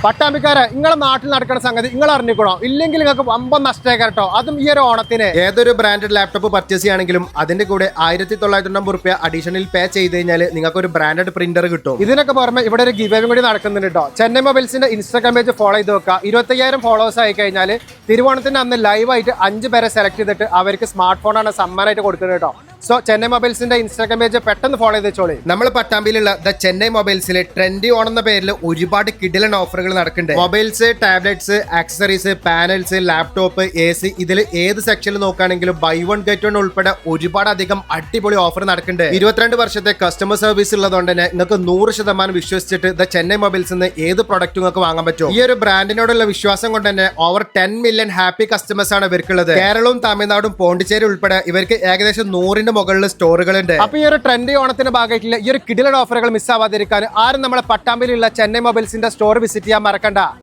പട്ടാമ്പിക്കാരെ നിങ്ങളെ നാട്ടിൽ നടക്കുന്ന സംഗതി നിങ്ങൾ അറിഞ്ഞിക്കണോ? ഇല്ലെങ്കിൽ നിങ്ങൾക്ക് വമ്പൻ നഷ്ടമായി കേട്ടോ. അതും ഈ ഒരു ഓണത്തിന് ഏതൊരു ബ്രാൻഡഡ് ലാപ്ടോപ്പ് പർച്ചേസ് ചെയ്യുകയാണെങ്കിലും അതിന്റെ കൂടെ 1990 രൂപ അഡീഷണൽ പേ ചെയ്ത് കഴിഞ്ഞാൽ നിങ്ങൾക്ക് ഒരു ബ്രാൻഡഡ് പ്രിന്റർ കിട്ടും. ഇതിനൊക്കെ പുറമെ ഇവിടെ ഒരു ഗിവ് കൂടി നടക്കുന്നുണ്ട് കേട്ടോ. ചെന്നൈ മൊബൈൽസിന്റെ ഇൻസ്റ്റാഗ്രാം പേജ് ഫോളോ ചെയ്ത് നോക്കുക. 25,000 ഫോളോവേഴ്സ് ആയി കഴിഞ്ഞാൽ തിരുവോണത്തിന് അന്ന് ലൈവായിട്ട് 5 പേരെ സെലക്ട് ചെയ്തിട്ട് അവർക്ക് സ്മാർട്ട് ഫോണാണ് സമ്മാനമായിട്ട് കൊടുക്കുന്നത് കേട്ടോ. സോ ചെന്നൈ മൊബൈൽസിന്റെ ഇൻസ്റ്റാഗ്രാം പേജ് പെട്ടെന്ന് ഫോളോ ചെയ്ത് വെച്ചോളി. നമ്മൾ പട്ടാമ്പിയിലുള്ള ദ ചെന്നൈ മൊബൈൽസിലെ ട്രെൻഡി ഓൺ എന്ന പേരിൽ ഒരുപാട് കിടിലൻ ഓഫറുകൾ നടക്കുന്നുണ്ട്. Mobiles, tablets, accessories, panels, laptop, AC ഇതിൽ ഏത് സെക്ഷനിൽ നോക്കുകയാണെങ്കിലും ബൈ വൺ ഗെറ്റ് വൺ ഉൾപ്പെടെ ഒരുപാട് അധികം അടിപൊളി ഓഫർ നടക്കുന്നുണ്ട്. 22 വർഷത്തെ കസ്റ്റമർ സർവീസ് ഉള്ളതുകൊണ്ട് തന്നെ നിങ്ങൾക്ക് 100% വിശ്വസിച്ചിട്ട് ദ ചെന്നൈ മൊബൈൽസ് നിന്ന് ഏത് പ്രൊഡക്റ്റും നിങ്ങൾക്ക് വാങ്ങാൻ പറ്റും. ഈ ഒരു ബ്രാൻഡിനോടുള്ള വിശ്വാസം കൊണ്ട് തന്നെ ഓവർ 10 മില്യൺ ഹാപ്പി കസ്റ്റമേഴ്സ് ആണ് ഇവർക്കുള്ളത്. കേരളവും തമിഴ്നാടും പോണ്ടിച്ചേരി ഉൾപ്പെടെ ഇവർക്ക് ഏകദേശം 100 മുകളിൽ സ്റ്റോറുകളുണ്ട്. അപ്പൊ ഈ ഒരു ട്രെൻഡി ഓണത്തിന്റെ ഭാഗമായിട്ടുള്ള ഈ ഒരു കിടിലൻ ഓഫറുകൾ മിസ് ആവാതിരിക്കാൻ ആരും നമ്മളെ പട്ടാമ്പിയിലുള്ള ചെന്നൈ മൊബൈൽസിന്റെ സ്റ്റോർ വിസിറ്റ് ചെയ്യാൻ മറക്കണ്ട.